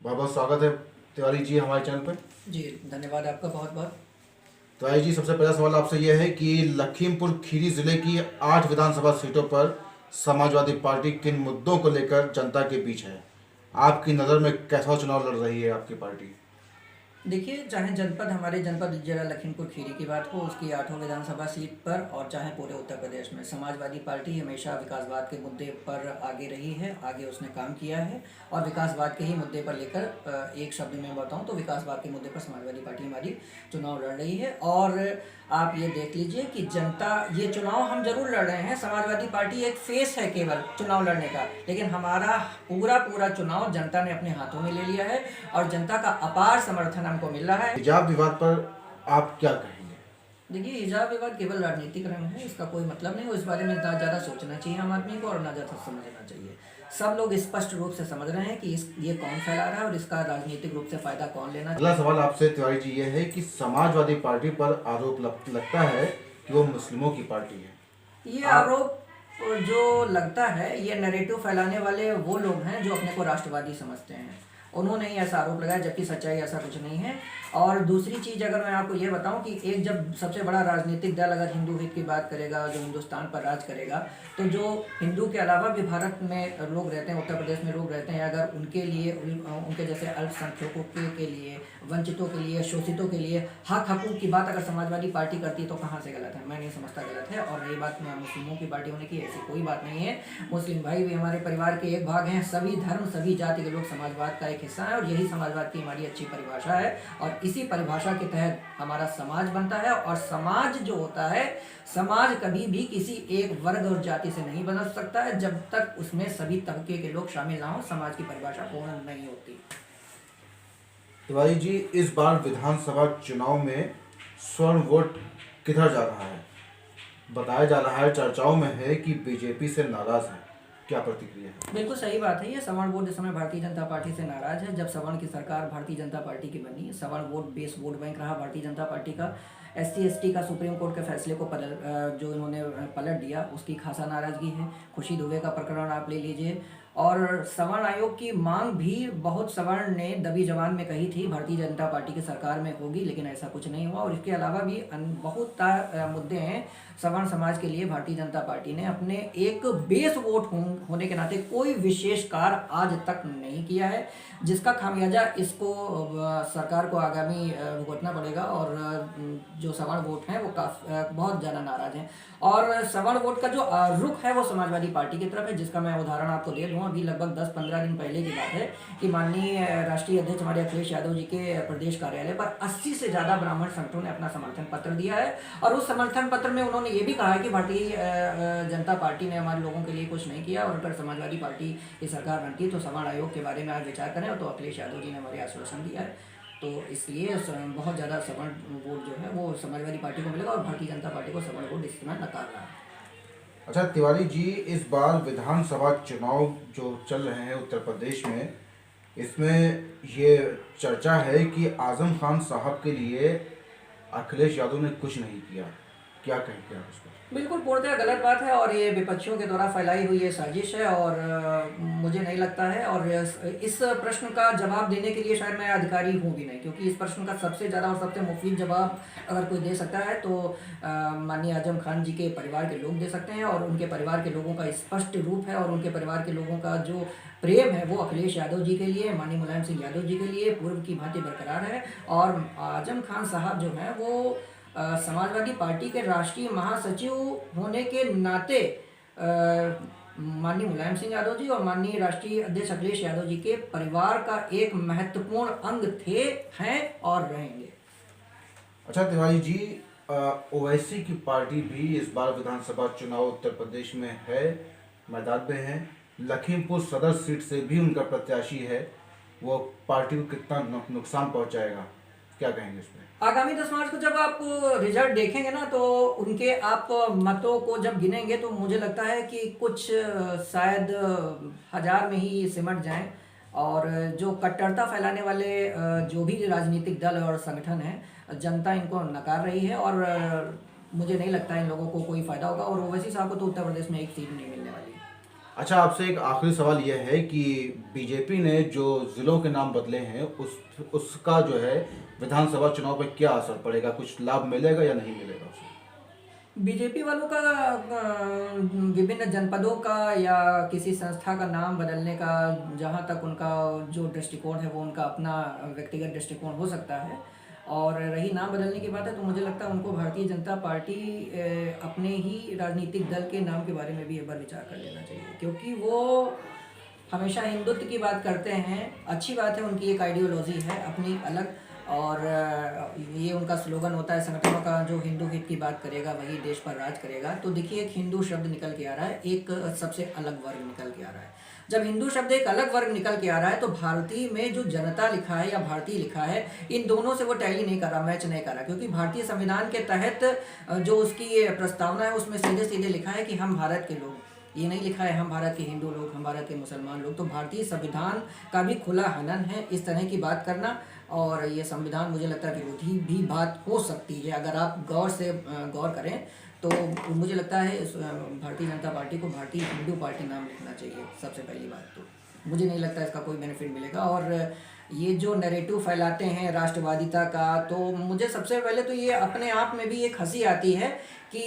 बहुत बहुत स्वागत है तिवारी जी हमारे चैनल पर। जी धन्यवाद आपका बहुत बहुत। तिवारी जी, सबसे पहला सवाल आपसे यह है कि लखीमपुर खीरी जिले की 8 विधानसभा सीटों पर समाजवादी पार्टी किन मुद्दों को लेकर जनता के बीच है? आपकी नज़र में कैसा चुनाव लड़ रही है आपकी पार्टी? देखिए, चाहे जनपद हमारे जनपद जिला लखीमपुर खीरी की बात हो, उसकी 8ों विधानसभा सीट पर, और चाहे पूरे उत्तर प्रदेश में, समाजवादी पार्टी हमेशा विकासवाद के मुद्दे पर आगे रही है, आगे उसने काम किया है। और विकासवाद के ही मुद्दे पर लेकर एक शब्द में बताऊं तो विकासवाद के मुद्दे पर समाजवादी पार्टी हमारी चुनाव लड़ रही है। और आप ये देख लीजिए कि जनता, ये चुनाव हम जरूर लड़ रहे हैं, समाजवादी पार्टी एक फेस है केवल चुनाव लड़ने का, लेकिन हमारा पूरा पूरा चुनाव जनता ने अपने हाथों में ले लिया है और जनता का अपार समर्थन हमको मिल रहा है। हिजाब विवाद पर आप क्या कहेंगे? देखिए, हिजाब विवाद केवल राजनीतिक रंग है, इसका कोई मतलब नहीं हो। इस बारे में ना ज़्यादा सोचना चाहिए आम आदमी को और ना ज़्यादा समझना चाहिए। सब लोग स्पष्ट रूप से समझ रहे हैं कि ये कौन फैला रहा है और इसका राजनीतिक रूप से फायदा कौन लेना। अगला सवाल आपसे तिवारी जी ये है कि समाजवादी पार्टी पर आरोप लगता है कि वो मुस्लिमों की पार्टी है। ये आरोप जो लगता है, ये नैरेटिव फैलाने वाले वो लोग हैं जो अपने को राष्ट्रवादी समझते हैं। उन्होंने ही ऐसा आरोप लगाया, जबकि सच्चाई ऐसा कुछ नहीं है। और दूसरी चीज़, अगर मैं आपको ये बताऊं कि एक जब सबसे बड़ा राजनीतिक दल अगर हिंदू हित की बात करेगा, जो हिंदुस्तान पर राज करेगा, तो जो हिंदू के अलावा भी भारत में लोग रहते हैं, उत्तर प्रदेश में लोग रहते हैं, अगर उनके लिए, उनके जैसे अल्पसंख्यकों के लिए, वंचितों के लिए, शोषितों के लिए हक हकूक़ की बात अगर समाजवादी पार्टी करती है तो कहाँ से गलत है? मैं नहीं समझता गलत है। और ये बात मुस्लिमों की पार्टी होने की ऐसी कोई बात नहीं है। मुस्लिम भाई भी हमारे परिवार के एक भाग हैं। सभी धर्म, सभी जाति के लोग समाजवाद का एक हिस्सा है और यही समाजवाद की हमारी अच्छी परिभाषा है। और इसी परिभाषा के तहत हमारा समाज बनता है। और समाज जो होता है, समाज कभी भी किसी एक वर्ग और जाति से नहीं बन सकता है जब तक उसमें सभी तबके के लोग शामिल ना हो। समाज की परिभाषा पूर्ण नहीं होती। तिवारी जी, इस बार विधानसभा चुनाव में स्वर्ण वोट किधर जा रहा है? बताया जा रहा है, चर्चाओं में है कि बीजेपी से नाराज है। क्या प्रतिक्रिया है? बिल्कुल सही बात है। ये सवर्ण वोट इस समय भारतीय जनता पार्टी से नाराज है। जब सवर्ण की सरकार भारतीय जनता पार्टी की बनी, सवर्ण वोट बेस वोट बैंक रहा भारतीय जनता पार्टी का। SC ST का सुप्रीम कोर्ट के फैसले को जो इन्होंने पलट दिया, उसकी खासा नाराजगी है। खुशी दुबे का प्रकरण आप ले लीजिए। और सवर्ण आयोग की मांग भी बहुत सवर्ण ने दबी जबान में कही थी, भारतीय जनता पार्टी की सरकार में होगी, लेकिन ऐसा कुछ नहीं हुआ। और इसके अलावा भी बहुत मुद्दे हैं सवर्ण समाज के लिए। भारतीय जनता पार्टी ने अपने एक बेस वोट होने के नाते कोई विशेष कार्य आज तक नहीं किया है, जिसका खामियाजा इसको सरकार को आगामी भुगतना पड़ेगा। और जो सवर्ण वोट हैं वो बहुत ज़्यादा नाराज हैं। और सवर्ण वोट का जो रुख है वो समाजवादी पार्टी की तरफ है, जिसका मैं उदाहरण आपको दे दूँ। अभी लगभग 10-15 दिन पहले की बात है कि माननीय राष्ट्रीय अध्यक्ष हमारे अखिलेश यादव जी के प्रदेश कार्यालय पर 80 से ज़्यादा ब्राह्मण संगठनों ने अपना समर्थन पत्र दिया है। और उस समर्थन पत्र में उन्होंने ये भी कहा है कि भारतीय जनता पार्टी ने हमारे लोगों के लिए कुछ नहीं किया, और अगर समाजवादी पार्टी की सरकार बनती है तो सवर्ण आयोग के बारे में आज विचार करें। तो अखिलेश यादव जी ने हमारे आश्वासन दिया है। तो इसलिए बहुत ज़्यादा सवर्ण वोट जो है वो समाजवादी पार्टी को मिलेगा और भारतीय जनता पार्टी को सवर्ण वोट इस समय नकार रहा है। अच्छा तिवारी जी, इस बार विधानसभा चुनाव जो चल रहे हैं उत्तर प्रदेश में, इसमें ये चर्चा है कि आजम खान साहब के लिए अखिलेश यादव ने कुछ नहीं किया। क्या कहेंगे आप इस पर? बिल्कुल पूर्णतः गलत बात है और ये विपक्षियों के द्वारा फैलाई हुई ये साजिश है। और मुझे नहीं लगता है, और इस प्रश्न का जवाब देने के लिए शायद मैं अधिकारी हूँ भी नहीं, क्योंकि इस प्रश्न का सबसे ज़्यादा और सबसे मुफीद जवाब अगर कोई दे सकता है तो माननीय आजम खान जी के परिवार के लोग दे सकते हैं। और उनके परिवार के लोगों का स्पष्ट रूप है, और उनके परिवार के लोगों का जो प्रेम है वो अखिलेश यादव जी के लिए, माननीय मुलायम सिंह यादव जी के लिए पूर्व की भांति बरकरार है। और आजम खान साहब जो हैं वो समाजवादी पार्टी के राष्ट्रीय महासचिव होने के नाते माननीय मुलायम सिंह यादव जी और माननीय राष्ट्रीय अध्यक्ष अखिलेश यादव जी के परिवार का एक महत्वपूर्ण अंग थे, हैं और रहेंगे। अच्छा तिवारी जी, ओवैसी की पार्टी भी इस बार विधानसभा चुनाव उत्तर प्रदेश में है, मैदान में है। लखीमपुर सदर सीट से भी उनका प्रत्याशी है, वो पार्टी को कितना नुकसान पहुंचाएगा? क्या कहेंगे इस पर? आगामी 10 मार्च को जब आप रिजल्ट देखेंगे ना, तो उनके आप मतों को जब गिनेंगे तो मुझे लगता है कि कुछ शायद 1000 में ही सिमट जाएं। और जो कट्टरता फैलाने वाले जो भी राजनीतिक दल और संगठन हैं, जनता इनको नकार रही है। और मुझे नहीं लगता इन लोगों को कोई फ़ायदा होगा। और ओवैसी साहब को तो उत्तर प्रदेश में एक सीट नहीं मिलने वाली है। अच्छा, आपसे एक आखिरी सवाल यह है कि बीजेपी ने जो जिलों के नाम बदले हैं उसका जो है विधानसभा चुनाव पर क्या असर पड़ेगा, कुछ लाभ मिलेगा या नहीं मिलेगा उसे? बीजेपी वालों का विभिन्न जनपदों का या किसी संस्था का नाम बदलने का, जहाँ तक उनका जो दृष्टिकोण है वो उनका अपना व्यक्तिगत दृष्टिकोण हो सकता है। और रही नाम बदलने की बात है तो मुझे लगता है उनको भारतीय जनता पार्टी अपने ही राजनीतिक दल के नाम के बारे में भी एक बार विचार कर लेना चाहिए, क्योंकि वो हमेशा हिंदुत्व की बात करते हैं। अच्छी बात है, उनकी एक आइडियोलॉजी है अपनी अलग, और ये उनका स्लोगन होता है संगठनों का, जो हिंदू हित की बात करेगा वही देश पर राज करेगा। तो देखिए, एक हिंदू शब्द निकल के आ रहा है, एक सबसे अलग वर्ग निकल के आ रहा है। जब हिंदू शब्द एक अलग वर्ग निकल के आ रहा है तो भारतीय में जो जनता लिखा है या भारतीय लिखा है, इन दोनों से वो टैली नहीं कर रहा, मैच नहीं कर रहा, क्योंकि भारतीय संविधान के तहत जो उसकी प्रस्तावना है उसमें सीधे सीधे लिखा है कि हम भारत के लोग, ये नहीं लिखा है हम भारत के हिंदू लोग, हम भारत के मुसलमान लोग। तो भारतीय संविधान का भी खुला हनन है इस तरह की बात करना, और ये संविधान मुझे लगता है विरोधी भी बात हो सकती है अगर आप गौर से गौर करें। तो मुझे लगता है भारतीय जनता पार्टी को भारतीय हिंदू पार्टी नाम लिखना चाहिए। सबसे पहली बात तो मुझे नहीं लगता इसका कोई बेनिफिट मिलेगा। और ये जो नैरेटिव फैलाते हैं राष्ट्रवादिता का, तो मुझे सबसे पहले तो ये अपने आप में भी एक हंसी आती है कि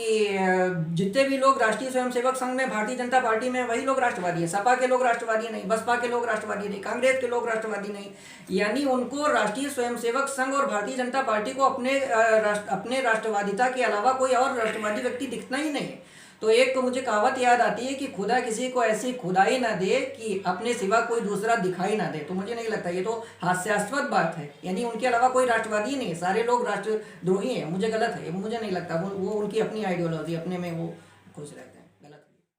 जितने भी लोग राष्ट्रीय स्वयंसेवक संघ में भारतीय जनता पार्टी में, वही लोग राष्ट्रवादी हैं। सपा के लोग राष्ट्रवादी नहीं, बसपा के लोग राष्ट्रवादी नहीं, कांग्रेस के लोग राष्ट्रवादी नहीं। यानी उनको राष्ट्रीय स्वयंसेवक संघ और भारतीय जनता पार्टी को अपने राष्ट्रवादिता के अलावा कोई और राष्ट्रवादी व्यक्ति दिखना ही नहीं है। तो एक तो मुझे कहावत याद आती है कि खुदा किसी को ऐसी खुदाई ना दे कि अपने सिवा कोई दूसरा दिखाई ना दे। तो मुझे नहीं लगता, ये तो हास्यास्पद बात है, यानी उनके अलावा कोई राष्ट्रवादी नहीं है, सारे लोग राष्ट्रद्रोही हैं। मुझे गलत है, मुझे नहीं लगता। वो उनकी अपनी आइडियोलॉजी, अपने में वो खुश रहते हैं।